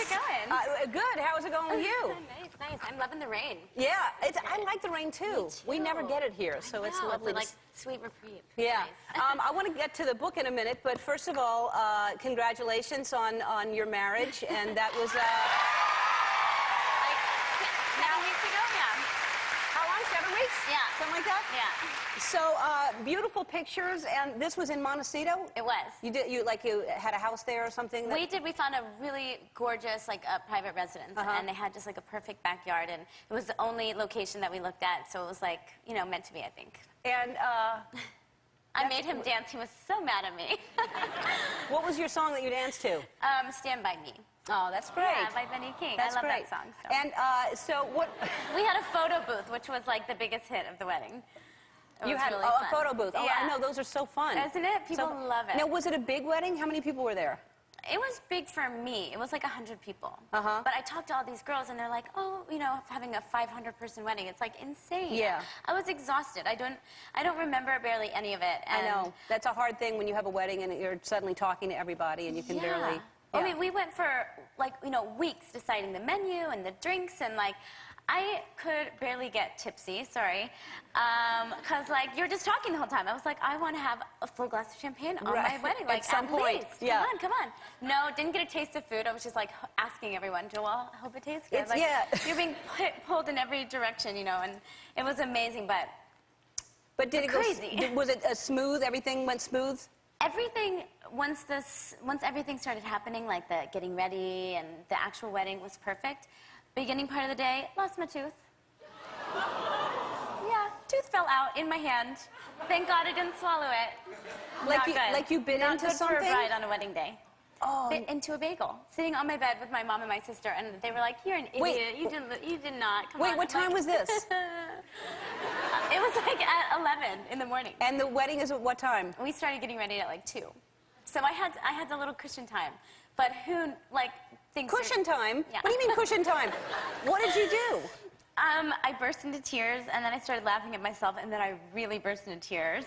it going? Good. How's it going with you? Nice, nice. I'm loving the rain. Yeah, I like the rain too. We never get it here, so it's lovely. It's like sweet reprieve. Yeah. Nice. I want to get to the book in a minute, but first of all, congratulations on your marriage, and that was like 7 weeks ago. Yeah. How long? 7 weeks? Yeah. Something like that? Yeah. So beautiful pictures, and this was in Montecito? It was. You had a house there or something? We did. We found a really gorgeous private residence, and they had just like a perfect backyard, and it was the only location that we looked at, so it was like, you know, meant to be, I think. And I made him dance. He was so mad at me. What was your song that you danced to? Stand By Me. Oh, that's great. Yeah, by Benny King. That's I love great. that song. So. And so what? We had a photo booth, which was like the biggest hit of the wedding. You had really a photo booth. Oh, yeah. I know. Those are so fun. Isn't it? People love it. Now, was it a big wedding? How many people were there? It was big for me. It was like 100 people. Uh-huh. But I talked to all these girls, and they're like, oh, you know, having a 500-person wedding, it's like insane. Yeah. I was exhausted. I don't remember barely any of it. And I know. That's a hard thing when you have a wedding and you're suddenly talking to everybody and you can barely... I mean, we went for, like, you know, weeks deciding the menu and the drinks, and, like, I could barely get tipsy, sorry, because, like, you're just talking the whole time. I was like, I want to have a full glass of champagne on my wedding, like, at some point. least. Yeah. Come on. No, didn't get a taste of food. I was just, like, asking everyone, Joel, I hope it tastes good. Like, you're being pulled in every direction, you know, and it was amazing, but did it crazy. Was it smooth? Everything went smooth? Everything, once everything started happening, like the getting ready and the actual wedding was perfect. Beginning part of the day, lost my tooth. Yeah, tooth fell out in my hand. Thank God I didn't swallow it. Like you bit into something? Not good for a bride on a wedding day. Oh. Bit into a bagel, sitting on my bed with my mom and my sister, and they were like, "You're an idiot. Wait, you did not." Come wait, on. what time was this? It was like at 11 in the morning. And the wedding is at what time? We started getting ready at like 2. So I had a little cushion time. But who, like, thinks... Cushion time? Yeah. What do you mean cushion time? What did you do? I burst into tears, and then I started laughing at myself, and then I really burst into tears.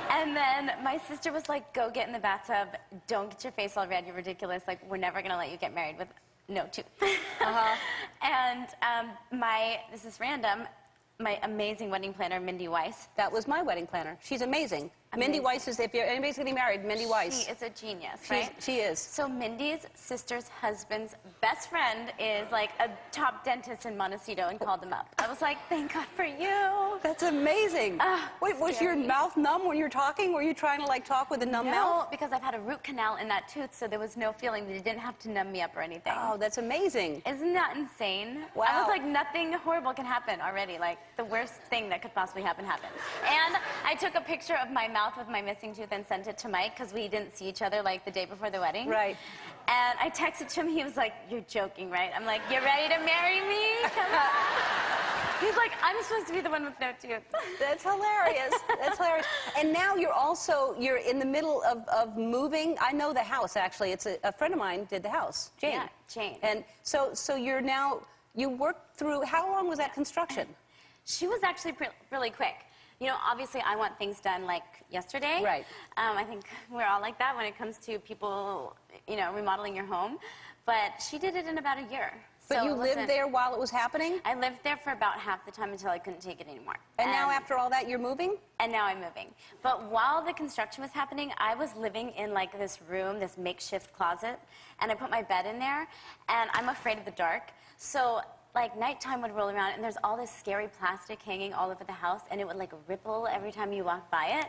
And then my sister was like, go get in the bathtub. Don't get your face all red. You're ridiculous. Like, we're never going to let you get married with no tooth. And this is random, my amazing wedding planner, Mindy Weiss. That was my wedding planner. She's amazing. Mindy Weiss is, if anybody's getting married, Mindy Weiss. She is a genius, right? She is. So Mindy's sister's husband's best friend is like a top dentist in Montecito and called him up. I was like, thank God for you. That's amazing. Wait, was your mouth numb when you were talking? Were you trying to like talk with a numb mouth? No, because I've had a root canal in that tooth, so there was no feeling. They didn't have to numb me up or anything. Oh, that's amazing. Isn't that insane? Wow. I was like, nothing horrible can happen already. Like, the worst thing that could possibly happen happened. And I took a picture of my mouth with my missing tooth and sent it to Mike because we didn't see each other like the day before the wedding. Right. And I texted to him. He was like, you're joking, right? I'm like, you ready to marry me? Come on. He's like, I'm supposed to be the one with no tooth. That's hilarious. That's hilarious. And now you're in the middle of moving. I know the house, actually. It's a friend of mine did the house, Jane. Yeah, Jane. And so you're now, you worked through, how long was that construction? She was actually really quick. You know, obviously, I want things done, like, yesterday. Right. I think we're all like that when it comes to people, you know, remodeling your home. But she did it in about a year. But you lived there while it was happening? I lived there for about half the time until I couldn't take it anymore. And now, after all that, you're moving? And now I'm moving. But while the construction was happening, I was living in, like, this room, this makeshift closet, and I put my bed in there, and I'm afraid of the dark. So... like, nighttime would roll around, and there's all this scary plastic hanging all over the house, and it would, like, ripple every time you walked by it.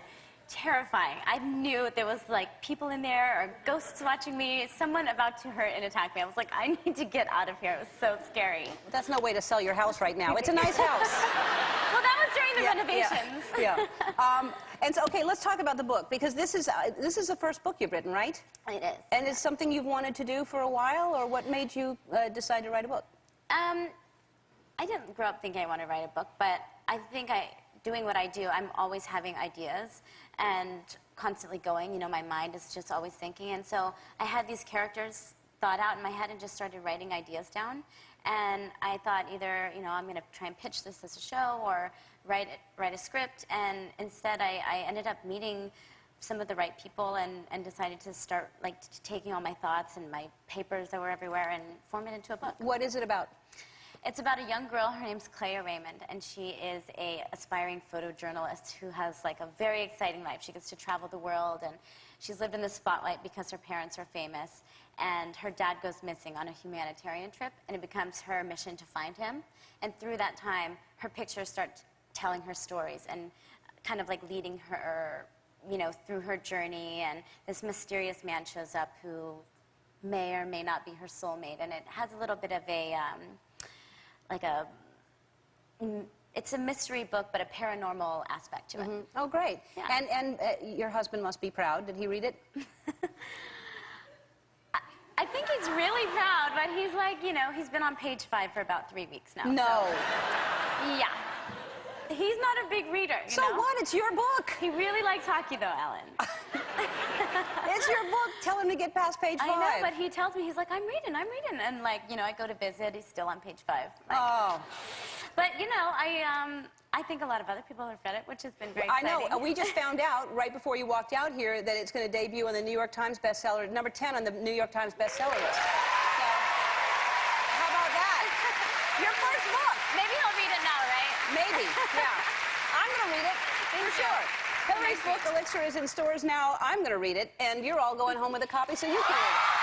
Terrifying. I knew there was, like, people in there or ghosts watching me, someone about to hurt and attack me. I was like, I need to get out of here. It was so scary. That's no way to sell your house right now. It's a nice house. Well, that was during the renovations. Yeah. And so, okay, let's talk about the book, because this is the first book you've written, right? It is. And it's something you've wanted to do for a while, or what made you decide to write a book? I didn't grow up thinking I wanted to write a book, but I think doing what I do, I'm always having ideas and constantly going. You know, my mind is just always thinking. And so I had these characters thought out in my head and just started writing ideas down. And I thought either, you know, I'm going to try and pitch this as a show or write a script. And instead, I ended up meeting some of the right people and decided to start like taking all my thoughts and my papers that were everywhere and form it into a book. What is it about? It's about a young girl. Her name's Clea Raymond, and she is a aspiring photojournalist who has like a very exciting life. She gets to travel the world, and she's lived in the spotlight because her parents are famous. And her dad goes missing on a humanitarian trip, and it becomes her mission to find him. And through that time, her pictures start telling her stories and kind of like leading her, you know, through her journey. And this mysterious man shows up who may or may not be her soulmate, and it has a little bit of a it's a mystery book, but a paranormal aspect to it. Mm-hmm. Oh, great. Yeah. And your husband must be proud. Did he read it? I think he's really proud, but he's like, you know, he's been on page 5 for about 3 weeks now. No. So, yeah. He's not a big reader, you So know? what? It's your book. He really likes hockey, though, Ellen. It's your book. Tell him to get past page 5. I know, but he tells me, he's like, I'm reading. And, like, you know, I go to visit, he's still on page 5. Like, oh. But, you know, I think a lot of other people have read it, which has been very I exciting. know. We just found out right before you walked out here that it's going to debut on the New York Times bestseller, number 10 on the New York Times bestseller list. So, how about that? Your first book. Maybe he'll read it now, right? Maybe, yeah. I'm going to read it, for sure. Hilary's book, Elixir, is in stores now. I'm going to read it, and you're all going home with a copy so you can read it.